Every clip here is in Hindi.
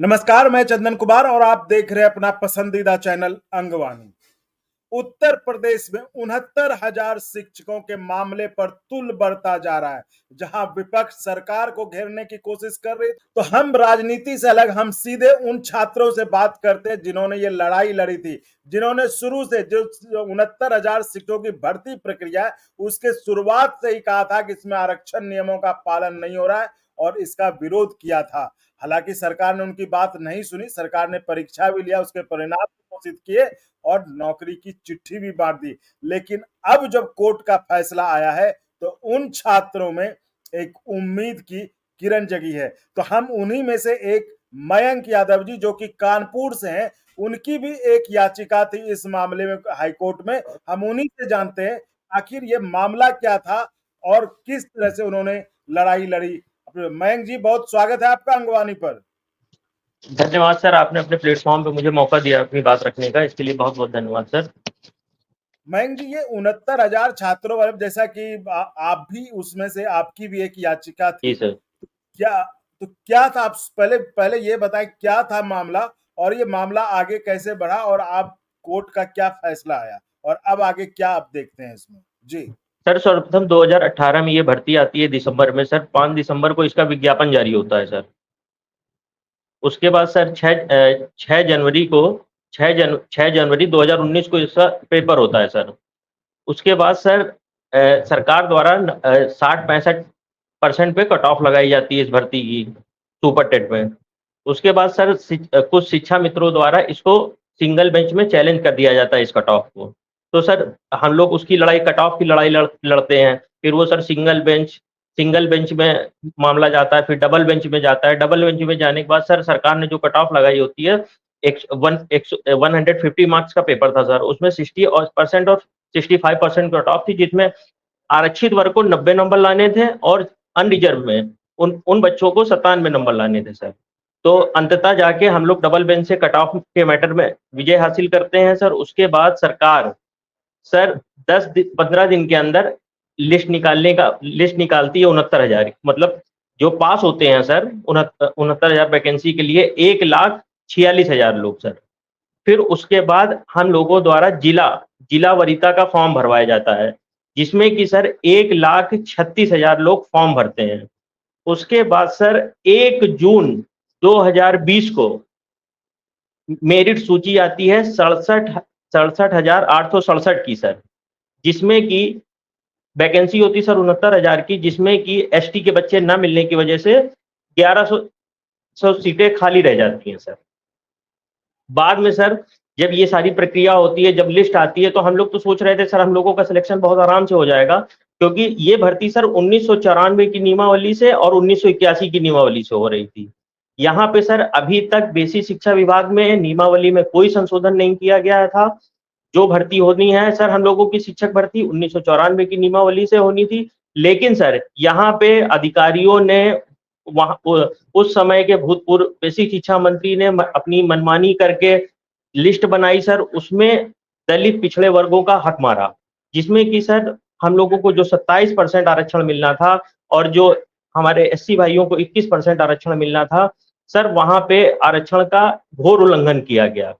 नमस्कार, मैं चंदन कुमार और आप देख रहे हैं अपना पसंदीदा चैनल अंगवानी। उत्तर प्रदेश में 69,000 शिक्षकों के मामले पर तुल बढ़ता जा रहा है। जहां विपक्ष सरकार को घेरने की कोशिश कर रही, तो हम राजनीति से अलग हम सीधे उन छात्रों से बात करते हैं जिन्होंने ये लड़ाई लड़ी थी, जिन्होंने शुरू से जो 69,000 शिक्षकों की भर्ती प्रक्रिया है उसके शुरुआत से ही कहा था कि इसमें आरक्षण नियमों का पालन नहीं हो रहा है और इसका विरोध किया था। हालांकि सरकार ने उनकी बात नहीं सुनी, सरकार ने परीक्षा भी लिया, उसके परिणाम घोषित किए और नौकरी की चिट्ठी भी बांट दी। लेकिन अब जब कोर्ट का फैसला आया है तो उन छात्रों में एक उम्मीद की किरण जगी है। तो हम उन्हीं में से एक मयंक यादव जी जो कि कानपुर से हैं, उनकी भी एक याचिका थी इस मामले में हाईकोर्ट में। हम उन्हीं से जानते हैं आखिर ये मामला क्या था और किस तरह से उन्होंने लड़ाई लड़ी। मयंक जी, बहुत स्वागत है आपका अंगवानी पर। धन्यवाद सर, आपने अपने प्लेटफॉर्म पे मुझे मौका दिया अपनी बात रखने का, इसके लिए बहुत बहुत धन्यवाद सर। मयंक जी, ये 69,000 छात्रों वाले, जैसा कि आप भी उसमें से, आपकी भी एक याचिका जी थी, सर। क्या तो क्या था? आप पहले पहले ये बताएं क्या था मामला और ये मामला आगे कैसे बढ़ा और आप कोर्ट का क्या फैसला आया और अब आगे क्या आप देखते हैं इसमें? जी सर, सर्वप्रथम 2018 में ये भर्ती आती है दिसंबर में सर। 5 दिसंबर को इसका विज्ञापन जारी होता है सर। उसके बाद सर 6 जनवरी को 6 जनवरी 2019 को इसका पेपर होता है सर। उसके बाद सर सरकार द्वारा 60-65% पे कट ऑफ लगाई जाती है इस भर्ती की, सुपर टेट में। उसके बाद सर कुछ शिक्षा मित्रों द्वारा इसको सिंगल बेंच में चैलेंज कर दिया जाता है इस कट ऑफ को। तो सर हम लोग उसकी लड़ाई, कट ऑफ की लड़ाई लड़ते हैं। फिर वो सर सिंगल बेंच में मामला जाता है, फिर डबल बेंच में जाता है। डबल बेंच में जाने के बाद सर सरकार ने जो कट ऑफ लगाई होती है, 150 मार्क्स का पेपर था सर। उसमें 60% और 65% कट ऑफ थी, जिसमें आरक्षित वर्ग को 90 नंबर लाने थे और अनरिजर्व में उन बच्चों को 97 नंबर लाने थे सर। तो अंततः जाके हम लोग डबल बेंच से कट ऑफ के मैटर में विजय हासिल करते हैं सर। उसके बाद सरकार सर 15 दिन के अंदर लिस्ट निकालती है 69,000, मतलब जो पास होते हैं सर 69,000 वैकेंसी के लिए 1,46,000 लोग सर। फिर उसके बाद हम लोगों द्वारा जिला वरीयता का फॉर्म भरवाया जाता है, जिसमें कि सर 1,36,000 लोग फॉर्म भरते हैं। उसके बाद सर 1 जून 2020 को मेरिट सूची आती है 67,867 की सर, जिसमें कि वैकेंसी होती सर 69,000 की, जिसमें कि एसटी के बच्चे न मिलने की वजह से 1100 सीटें खाली रह जाती हैं सर। बाद में सर जब ये सारी प्रक्रिया होती है, जब लिस्ट आती है, तो हम लोग तो सोच रहे थे सर हम लोगों का सिलेक्शन बहुत आराम से हो जाएगा, क्योंकि ये भर्ती सर 1994 की नियमावली से और 1981 की नियमावली से हो रही थी। यहाँ पे सर अभी तक बेसिक शिक्षा विभाग में नियमावली में कोई संशोधन नहीं किया गया था। जो भर्ती होनी है सर हम लोगों की शिक्षक भर्ती 1994 की नियमावली से होनी थी। लेकिन सर यहाँ पे अधिकारियों ने वहां उस समय के भूतपूर्व बेसिक शिक्षा मंत्री ने अपनी मनमानी करके लिस्ट बनाई सर, उसमें दलित पिछड़े वर्गों का हक मारा, जिसमें कि सर हम लोगों को जो 27% आरक्षण मिलना था और जो हमारे एससी भाइयों को 21% आरक्षण मिलना था सर, वहां पे आरक्षण का घोर उल्लंघन किया गया।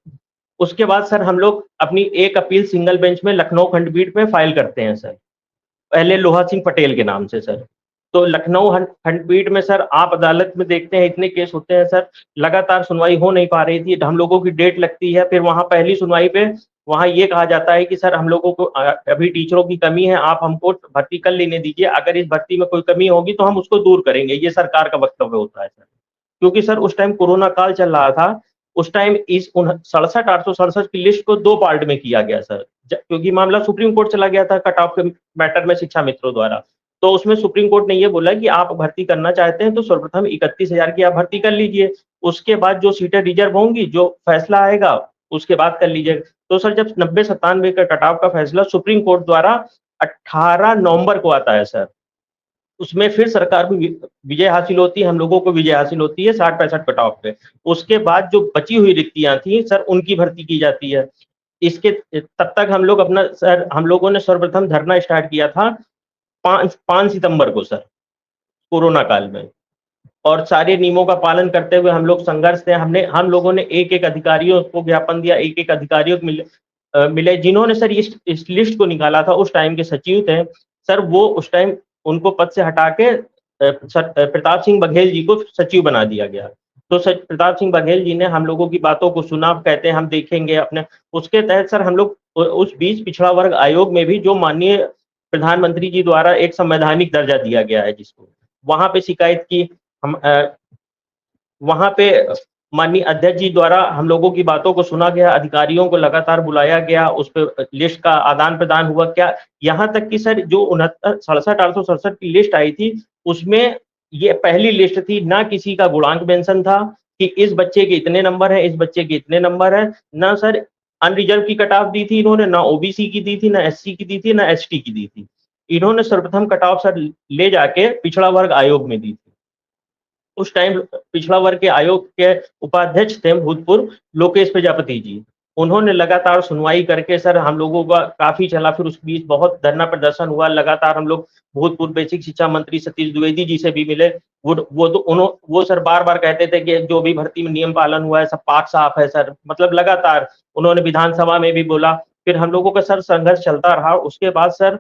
उसके बाद सर हम लोग अपनी एक अपील सिंगल बेंच में लखनऊ खंडपीठ में फाइल करते हैं सर, पहले लोहा सिंह पटेल के नाम से सर। तो लखनऊ खंडपीठ में सर आप अदालत में देखते हैं इतने केस होते हैं सर, लगातार सुनवाई हो नहीं पा रही थी। हम लोगों की डेट लगती है, फिर वहां पहली सुनवाई पे वहां ये कहा जाता है कि सर हम लोगों को अभी टीचरों की कमी है, आप हमको भर्ती कर लेने दीजिए, अगर इस भर्ती में कोई कमी होगी तो हम उसको दूर करेंगे, ये सरकार का वक्तव्य होता है सर। क्योंकि सर उस टाइम कोरोना काल चल रहा था, उस टाइम इस 67,867 की लिस्ट को 2 पार्ट में किया गया सर, क्योंकि मामला सुप्रीम कोर्ट चला गया था कट ऑफ के मैटर में शिक्षा मित्रों द्वारा। तो उसमें सुप्रीम कोर्ट ने ये बोला कि आप भर्ती करना चाहते हैं तो सर्वप्रथम 31,000 की आप भर्ती कर लीजिए, उसके बाद जो सीटें रिजर्व होंगी, जो फैसला आएगा उसके बाद कर लीजिए। तो सर जब 90-97 का कट ऑफ का फैसला सुप्रीम कोर्ट द्वारा 18 नवंबर को आता है सर, उसमें फिर सरकार को विजय हासिल होती है, हम लोगों को विजय हासिल होती है 60-65 कट ऑफ पे। उसके बाद जो बची हुई रिक्तियां थी सर, उनकी भर्ती की जाती है। इसके तब तक हम लोग अपना सर, हम लोगों ने सर्वप्रथम धरना स्टार्ट किया था 5 सितंबर को सर, कोरोना काल में। और सारे नियमों का पालन करते हुए हम लोग संघर्ष थे। हम लोगों ने एक-एक अधिकारियों को ज्ञापन दिया, एक-एक अधिकारियों को मिले जिन्होंने सर इस लिस्ट को निकाला था, उस टाइम के सचिव थे। सर वो उस टाइम उनको पद से हटा के प्रताप सिंह बघेल जी को सचिव बना दिया गया। तो सर प्रताप सिंह बघेल जी ने हम लोगों की बातों को सुना, कहते हैं हम देखेंगे अपने। उसके तहत सर हम लोग उस बीच पिछड़ा वर्ग आयोग में भी, जो माननीय प्रधानमंत्री जी द्वारा एक संवैधानिक दर्जा दिया गया है जिसको, वहां पे शिकायत की। हम वहां पे माननीय अध्यक्ष जी द्वारा हम लोगों की बातों को सुना गया, अधिकारियों को लगातार बुलाया गया, उस पे लिस्ट का आदान प्रदान हुआ। क्या यहाँ तक कि सर जो 67 की लिस्ट आई थी, उसमें ये पहली लिस्ट थी, ना किसी का गुणांक मेंशन था कि इस बच्चे के इतने नंबर है, इस बच्चे के इतने नंबर है। ना सर अनरिजर्व की कट ऑफ दी थी इन्होंने, ना ओबीसी की दी थी, ना एससी की दी थी, ना एसटी की दी थी। इन्होंने सर्वप्रथम कट ऑफ सर ले जाके पिछड़ा वर्ग आयोग में दी थी। उस टाइम पिछड़ा वर्ग के आयोग के उपाध्यक्ष थे भूतपूर्व लोकेश प्रजापति जी। उन्होंने लगातार सुनवाई करके सर हम लोगों का काफी चला, फिर उस बीच बहुत धरना प्रदर्शन हुआ। लगातार हम लोग भूतपूर्व बेसिक शिक्षा मंत्री सतीश द्विवेदी जी से भी मिले। वो सर बार बार कहते थे कि जो भी भर्ती में नियम पालन हुआ है सब पाक साफ है सर, मतलब लगातार उन्होंने विधानसभा में भी बोला। फिर हम लोगों का सर संघर्ष चलता रहा। उसके बाद सर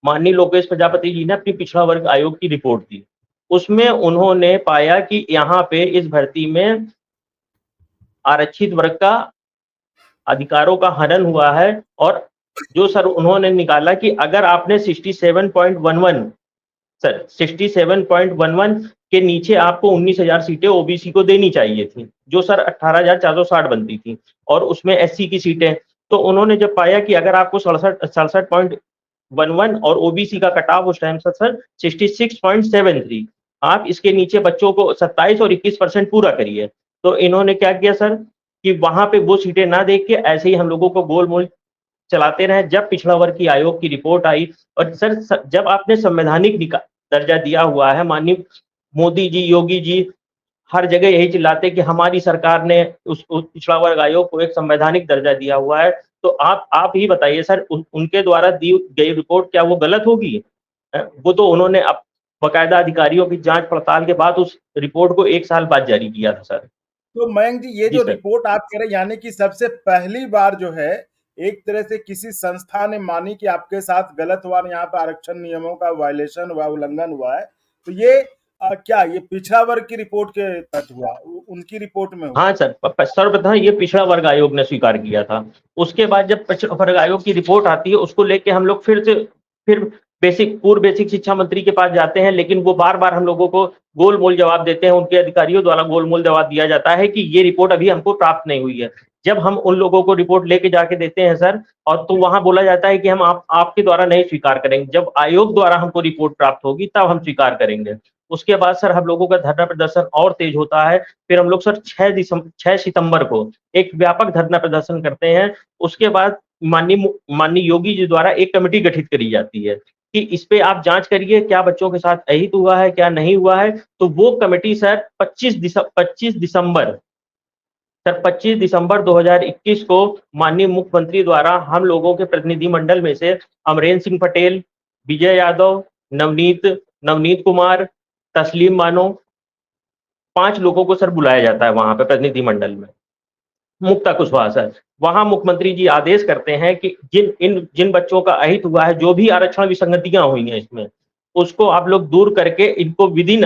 माननीय लोकेश प्रजापति जी ने अपनी पिछड़ा वर्ग आयोग की रिपोर्ट दी। उसमें उन्होंने पाया कि यहाँ पे इस भर्ती में आरक्षित वर्ग का अधिकारों का हनन हुआ है। और जो सर उन्होंने निकाला कि अगर आपने 67.11 सर 67.11 के नीचे आपको 19,000 सीटें ओबीसी को देनी चाहिए थी, जो सर 18,460 बनती थी, और उसमें एससी की सीटें। तो उन्होंने जब पाया कि अगर आपको 67.11 और ओबीसी का कट ऑफ उस टाइम सर 66.73, आप इसके नीचे बच्चों को 27 और 21% पूरा करिए। तो इन्होंने क्या किया सर कि वहां पे वो सीटें ना देख के ऐसे ही हम लोगों को गोलमोल चलाते रहे। जब पिछड़ा वर्ग की आयोग की रिपोर्ट आई, और सर जब आपने संवैधानिक दर्जा दिया हुआ है, माननीय मोदी जी, योगी जी हर जगह यही चिल्लाते कि हमारी सरकार ने उस पिछड़ा वर्ग आयोग को एक संवैधानिक दर्जा दिया हुआ है, तो आप ही बताइए सर उनके द्वारा दी गई रिपोर्ट क्या वो गलत होगी? वो तो उन्होंने बकायदा अधिकारियों की जांच पड़ताल के बाद उस रिपोर्ट को 1 साल बाद जारी किया था सर। तो मयंक जी, ये जी जो सर। रिपोर्ट आप कह रहे हैं, यानी कि सबसे पहली बार जो है एक तरह से किसी संस्था ने मानी कि आपके साथ गलत हुआ, यहाँ पर आरक्षण नियमों का वायलेशन हुआ, उल्लंघन हुआ है। तो ये क्या ये पिछड़ा वर्ग की रिपोर्ट के तहत हुआ, उनकी रिपोर्ट में हुआ? हाँ सर, सर्वप्रथम ये पिछड़ा वर्ग आयोग ने स्वीकार किया था। उसके बाद जब पिछड़ा वर्ग आयोग की रिपोर्ट आती है, उसको लेके हम लोग फिर पूर्व बेसिक शिक्षा मंत्री के पास जाते हैं, लेकिन वो बार बार हम लोगों को गोलमोल जवाब देते हैं। उनके अधिकारियों द्वारा गोलमोल जवाब दिया जाता है कि ये रिपोर्ट अभी हमको प्राप्त नहीं हुई है। जब हम उन लोगों को रिपोर्ट लेके जाके देते हैं सर, और तो वहां बोला जाता है कि हम आपके द्वारा नहीं स्वीकार करेंगे, जब आयोग द्वारा हमको रिपोर्ट प्राप्त होगी तब हम स्वीकार करेंगे। उसके बाद सर हम लोगों का धरना प्रदर्शन और तेज होता है। फिर हम लोग सर 6 सितंबर को एक व्यापक धरना प्रदर्शन करते हैं। उसके बाद माननीय योगी जी द्वारा एक कमेटी गठित करी जाती है कि इस पे आप जांच करिए, क्या बच्चों के साथ अहित हुआ है, क्या नहीं हुआ है। तो वो कमेटी सर 25 दिसंबर 2021 को माननीय मुख्यमंत्री द्वारा हम लोगों के प्रतिनिधिमंडल में से अमरेंद्र सिंह पटेल, विजय यादव, नवनीत कुमार, तस्लीम बानो, 5 लोगों को सर बुलाया जाता है वहां पे प्रतिनिधिमंडल में। मुक्ता कुशवाहा सर, वहां मुख्यमंत्री जी आदेश करते हैं कि जिन बच्चों का अहित हुआ है, जो भी आरक्षण विसंगतियां हुई हैं इसमें, उसको आप लोग दूर करके इनको विदिन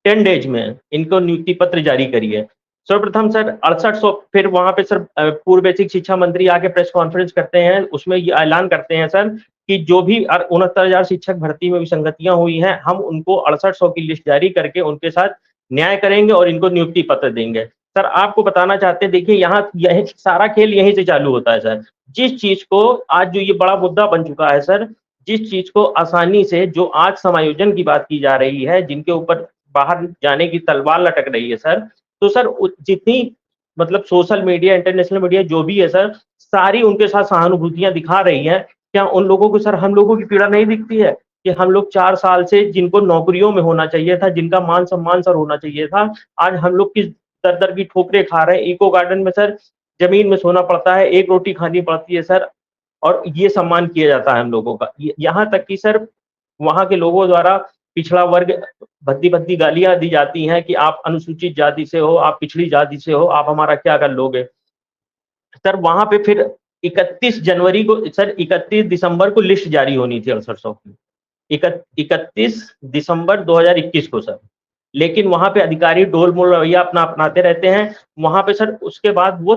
10 डेज में इनको नियुक्ति पत्र जारी करिए। सर्वप्रथम सर 6800, फिर वहां पे सर पूर्व बेसिक शिक्षा मंत्री आके प्रेस कॉन्फ्रेंस करते हैं। उसमें ये ऐलान करते हैं सर कि जो भी 69,000 शिक्षक भर्ती में विसंगतियां हुई हैं, हम उनको 6800 की लिस्ट जारी करके उनके साथ न्याय करेंगे और इनको नियुक्ति पत्र देंगे। सर आपको बताना चाहते हैं, देखिए यहाँ यही सारा खेल यहीं से चालू होता है सर। जिस चीज को आज जो ये बड़ा मुद्दा बन चुका है सर, जिस चीज को आसानी से जो आज समायोजन की बात की जा रही है, जिनके ऊपर बाहर जाने की तलवार लटक रही है सर, तो सर जितनी मतलब सोशल मीडिया, इंटरनेशनल मीडिया जो भी है सर, सारी उनके साथ सहानुभूतियां दिखा रही है। क्या उन लोगों को सर हम लोगों की पीड़ा नहीं दिखती है कि हम लोग 4 साल से जिनको नौकरियों में होना चाहिए था, जिनका मान सम्मान सर होना चाहिए था, आज हम लोग किस दर दर की ठोकरें खा रहे हैं। इको गार्डन में सर जमीन में सोना पड़ता है, 1 रोटी खानी पड़ती है सर, और ये सम्मान किया जाता है हम लोगों का। यहाँ तक कि सर वहां के लोगों द्वारा पिछड़ा वर्ग भद्दी भद्दी गालियां दी जाती हैं कि आप अनुसूचित जाति से हो, आप पिछड़ी जाति से हो, आप हमारा क्या कर लोगे। सर वहां पे फिर 31 जनवरी को, सर 31 दिसंबर को लिस्ट जारी होनी थी 6800 की, 31 दिसंबर 2021 को सर। लेकिन वहां पे अधिकारी डोल मोल रवैया अपना अपनाते रहते हैं। वहां पे सर उसके बाद वो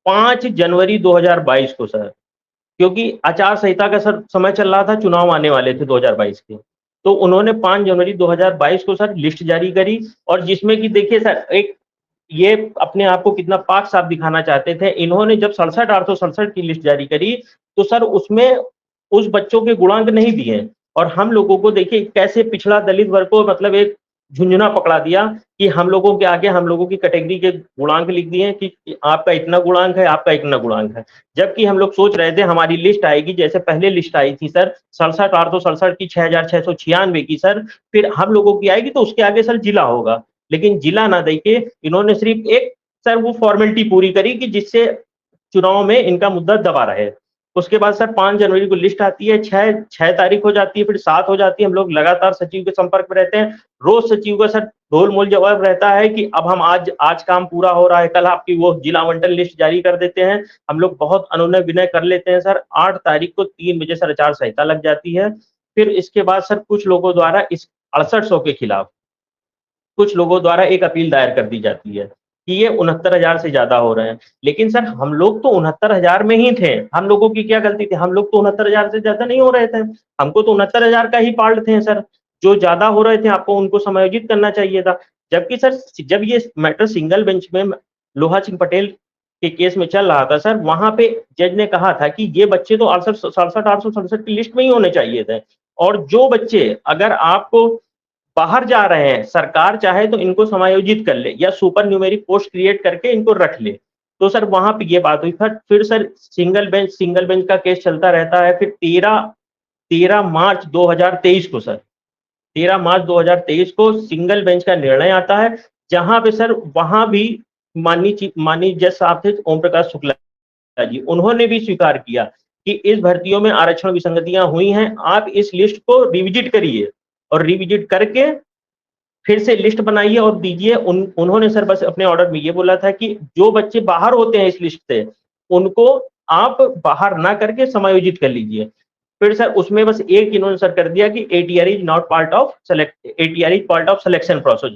5 जनवरी 2022 को सर, क्योंकि आचार संहिता का सर समय चल रहा था, चुनाव आने वाले थे 2022 के, तो उन्होंने 5 जनवरी 2022 को सर लिस्ट जारी करी। और जिसमें कि देखिए सर, एक ये अपने आप को कितना पाक साफ दिखाना चाहते थे। इन्होंने जब 67,867 की लिस्ट जारी करी तो सर उसमें उस बच्चों के गुणांक नहीं दिए, और हम लोगों को देखिए कैसे पिछड़ा दलित वर्ग को मतलब एक झुंझुना पकड़ा दिया कि हम लोगों के आगे हम लोगों की कैटेगरी के गुणांक लिख दिए कि आपका इतना गुणांक है, आपका इतना गुणांक है। जबकि हम लोग सोच रहे थे हमारी लिस्ट आएगी, जैसे पहले लिस्ट आई थी सर 67,867 की 6,696 की सर, फिर हम लोगों की आएगी तो उसके आगे सर जिला होगा। लेकिन जिला ना देके इन्होंने सिर्फ एक सर वो फॉर्मेलिटी पूरी करी कि जिससे चुनाव में इनका मुद्दा दबा रहे। उसके बाद सर 5 जनवरी को लिस्ट आती है, 6 तारीख हो जाती है, फिर 7 हो जाती है। हम लोग लगातार सचिव के संपर्क में रहते हैं। रोज सचिव का सर ढोल मोल जवाब रहता है कि अब हम आज काम पूरा हो रहा है, कल आपकी वो जिला आवंटन लिस्ट जारी कर देते हैं। हम लोग बहुत अनुनय विनय कर लेते हैं सर। 8 तारीख को 3 बजे सर आचार संहिता लग जाती है। फिर इसके बाद सर कुछ लोगों द्वारा इस 6800 के खिलाफ कुछ लोगों द्वारा एक अपील दायर कर दी जाती है कि ये 69,000 से ज्यादा हो रहे हैं। लेकिन सर हम लोग तो 69,000 में ही थे। हम लोगों की क्या गलती थी? हम लोग तो 69,000 से ज्यादा नहीं हो रहे थे। हमको तो 69,000 का ही पार्ट थे सर। जो ज्यादा हो रहे थे आपको उनको समायोजित करना चाहिए था। जबकि सर जब ये मैटर सिंगल बेंच में लोहा सिंह पटेल के केस में चल रहा था सर, वहां पे जज ने कहा था कि ये बच्चे तो 68,867 की लिस्ट में ही होने चाहिए थे। और जो बच्चे अगर आपको बाहर जा रहे हैं, सरकार चाहे तो इनको समायोजित कर ले या सुपर न्यूमेरिक पोस्ट क्रिएट करके इनको रख ले। तो सर वहां पे ये बात हुई। फिर सर सिंगल बेंच का केस चलता रहता है। फिर 13 मार्च 2023 को सर 13 मार्च 2023 को सिंगल बेंच का निर्णय आता है, जहां पे सर वहां भी माननीय जज साहब थे ओम प्रकाश शुक्ला जी, उन्होंने भी स्वीकार किया कि इस भर्तियों में आरक्षण विसंगतियां हुई हैं, आप इस लिस्ट को रिविजिट करिए और रिविजिट करके फिर से लिस्ट बनाइए और दीजिए। उन्होंने सर बस अपने ऑर्डर में ये बोला था कि जो बच्चे बाहर होते हैं इस लिस्ट से उनको आप बाहर ना करके समायोजित कर लीजिए। फिर सर उसमें बस एक इन्होंने सर कर दिया कि ATR is not part of ATR is part of selection process.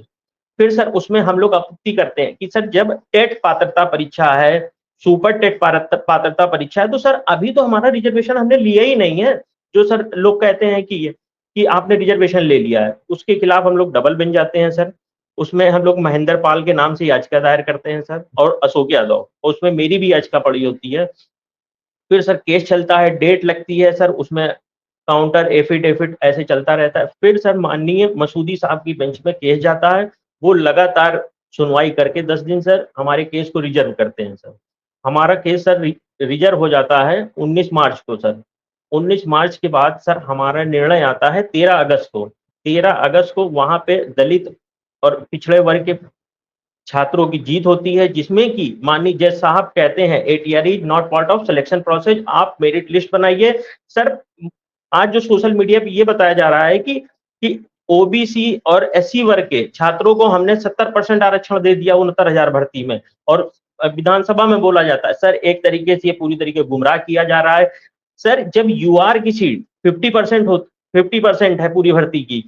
फिर सर उसमें हम लोग आपत्ति करते हैं कि सर जब टेट पात्रता परीक्षा है, सुपर टेट पात्रता परीक्षा है, तो सर अभी तो हमारा रिजर्वेशन हमने लिया ही नहीं है। जो सर लोग कहते हैं कि आपने रिजर्वेशन ले लिया है, उसके खिलाफ हम लोग डबल बेंच जाते हैं सर। उसमें हम लोग महेंद्र पाल के नाम से याचिका दायर करते हैं सर, और अशोक यादव, उसमें मेरी भी याचिका पड़ी होती है। फिर सर केस चलता है, डेट लगती है सर, उसमें काउंटर एफिडेविट ऐसे चलता रहता है। फिर सर माननीय मसूदी साहब की बेंच में केस जाता है। वो लगातार सुनवाई करके 10 दिन सर हमारे केस को रिजर्व करते हैं सर। हमारा केस सर रिजर्व हो जाता है 19 मार्च को सर। 19 मार्च के बाद सर हमारा निर्णय आता है 13 अगस्त को। 13 अगस्त को वहां पे दलित और पिछड़े वर्ग के छात्रों की जीत होती है, जिसमें कि माननीय जज साहब कहते हैं ATR is not part of selection process, आप मेरिट लिस्ट बनाइए। सर आज जो सोशल मीडिया पे ये बताया जा रहा है कि OBC और SC वर्ग के छात्रों को हमने 70% आरक्षण दे दिया 69,000 भर्ती में, और विधानसभा में बोला जाता है। सर एक तरीके से ये पूरी तरीके गुमराह किया जा रहा है। सर जब UR की सीट 50% है पूरी भर्ती की,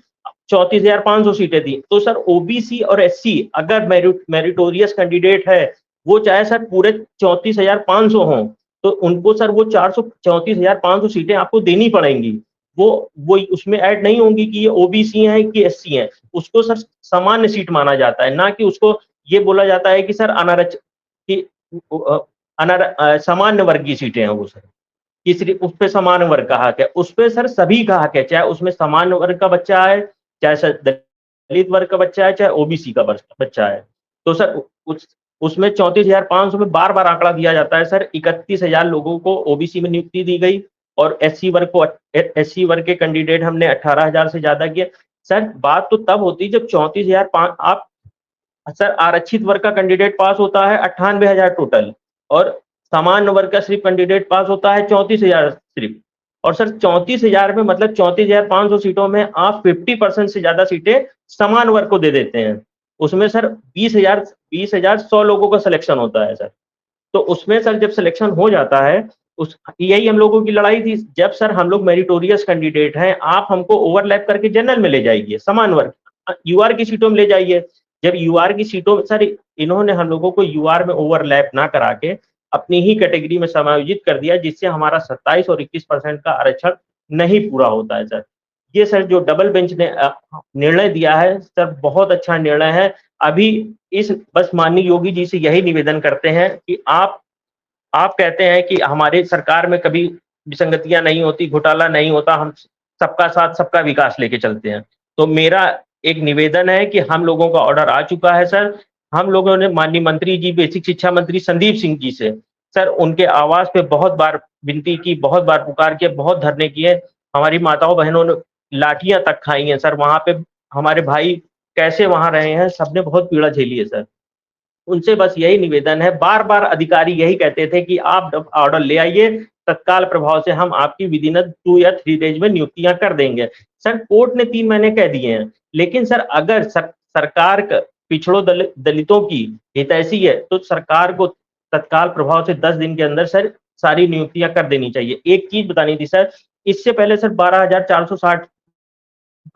34,500 सीटें थी, तो सर OBC और SC अगर मेरिटोरियस कैंडिडेट है, वो चाहे सर पूरे 34,500 हों, तो उनको सर वो 34,500 सीटें आपको देनी पड़ेंगी। वो उसमें ऐड नहीं होंगी कि ये OBC हैं कि SC हैं। उसको सर सामान्य सीट माना जाता है, ना कि उसको ये बोला जाता है कि सर सामान्य वर्ग की सीटें हैं वो सर। कि सिर्फ उस पे सामान्य वर्ग का हक है, उस पे सर सभी का हक है, चाहे उसमें सामान्य वर्ग का बच्चा है, चाहे सर दलित वर्ग का बच्चा है, चाहे OBC का बच्चा है। तो सर उसमें 34,500 में बार बार आंकड़ा दिया जाता है सर। 31,000 लोगों को OBC में नियुक्ति दी गई, और SC वर्ग के कैंडिडेट हमने 18,000 से ज्यादा किए। सर बात तो तब होती जब 34,000 आप सर आरक्षित वर्ग का कैंडिडेट पास होता है 98,000 टोटल, और सामान्य वर्ग का सिर्फ कैंडिडेट पास होता है 34,000 सिर्फ। और सर 34,000 में मतलब 34,500 सीटों में आप 50% से ज्यादा सीटें समान वर्ग को दे देते हैं। उसमें सर 20,100 लोगों का सिलेक्शन होता है सर। तो उसमें सर जब सिलेक्शन हो जाता है, उस यही हम लोगों की लड़ाई थी। जब सर हम लोग मेरिटोरियस कैंडिडेट हैं, आप हमको ओवरलैप करके जनरल में ले जाइए, समान वर्ग, यूआर की सीटों में ले जाइए। जब यूआर की सीटों में सर इन्होंने हम लोगों को यूआर में ओवरलैप ना करा के अपनी ही कैटेगरी में समायोजित कर दिया, जिससे हमारा 27 और 21% का आरक्षण नहीं पूरा होता है सर। ये सर जो डबल बेंच ने निर्णय दिया है सर, बहुत अच्छा निर्णय है। अभी इस बस माननीय योगी जी से यही निवेदन करते हैं कि आप कहते हैं कि हमारे सरकार में कभी विसंगतियां नहीं होती, घोटाला नहीं होता, हम सबका साथ सबका विकास लेके चलते हैं। तो मेरा एक निवेदन है कि हम लोगों का ऑर्डर आ चुका है सर। हम लोगों ने माननीय मंत्री जी, बेसिक शिक्षा मंत्री संदीप सिंह जी से सर उनके आवास पे बहुत बार विनती की, बहुत बार पुकार किया, बहुत धरने किए। हमारी माताओं बहनों ने लाठियां तक खाई हैं सर। वहां पे हमारे भाई कैसे वहां रहे हैं, सबने बहुत पीड़ा झेली है सर। उनसे बस यही निवेदन है, बार बार अधिकारी यही कहते थे कि आप ऑर्डर ले आइए, तत्काल प्रभाव से हम आपकी विद इन 2 या 3 डेज में नियुक्तियां कर देंगे। सर कोर्ट ने 3 महीने कह दिए हैं, लेकिन सर अगर सरकार पिछड़ों दलितों की हितैषी है तो सरकार को तत्काल प्रभाव से 10 दिन के अंदर सर सारी नियुक्तियां कर देनी चाहिए। एक चीज बतानी थी सर, इससे पहले सर 12,460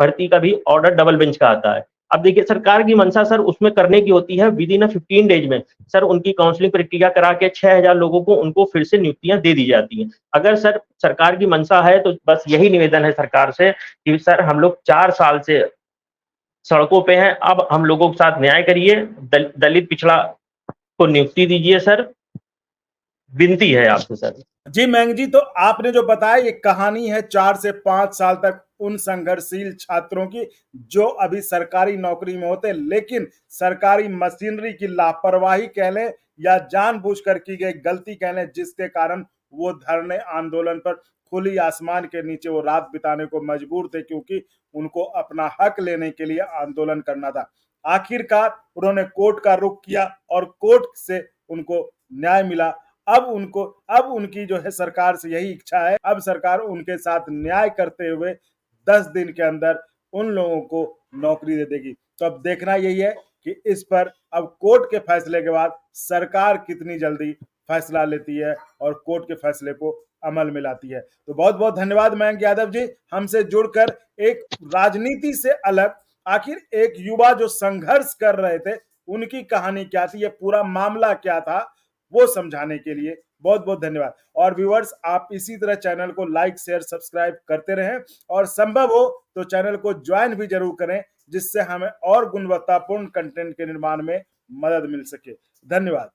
भर्ती का भी ऑर्डर डबल बेंच का आता है। अब देखिए सरकार की मंशा सर उसमें करने की होती है विद इन 15 डेज में सर उनकी काउंसलिंग प्रक्रिया करा के 6,000 लोगों को उनको फिर से नियुक्तियां दे दी जाती हैं। अगर सर सरकार की मंशा है तो बस यही निवेदन है सरकार से कि सर हम लोग 4 साल से सड़कों पे हैं, अब हम लोगों के साथ न्याय करिए, दलित पिछड़ा को नियुक्ति दीजिए सर, विनती है आपसे सर। जी मैंग जी, तो आपने जो बताया ये कहानी है 4 से 5 साल तक उन संघर्षशील छात्रों की जो अभी सरकारी नौकरी में होते, लेकिन सरकारी मशीनरी की लापरवाही कह लें या जानबूझकर की गई गलती कह लें, जिसके कारण वो धरने आंदोलन पर खुली आसमान के नीचे वो रात बिताने को मजबूर थे, क्योंकि उनको अपना हक लेने के लिए आंदोलन करना था। आखिरकार उन्होंने कोर्ट का रुख किया और कोर्ट से उनको न्याय मिला। अब उनकी जो है सरकार से यही इच्छा है, अब सरकार उनके साथ न्याय करते हुए 10 दिन के अंदर उन लोगों को नौकरी दे देगी। तो अब देखना यही है कि इस पर अब कोर्ट के फैसले के बाद सरकार कितनी जल्दी फैसला लेती है और कोर्ट के फैसले को अमल में लाती है। तो बहुत बहुत धन्यवाद मयंक यादव जी, हमसे जुड़कर एक राजनीति से अलग आखिर एक युवा जो संघर्ष कर रहे थे उनकी कहानी क्या थी, ये पूरा मामला क्या था, वो समझाने के लिए बहुत बहुत धन्यवाद। और व्यूअर्स, आप इसी तरह चैनल को लाइक शेयर सब्सक्राइब करते रहें और संभव हो तो चैनल को ज्वाइन भी जरूर करें, जिससे हमें और गुणवत्तापूर्ण कंटेंट के निर्माण में मदद मिल सके। धन्यवाद।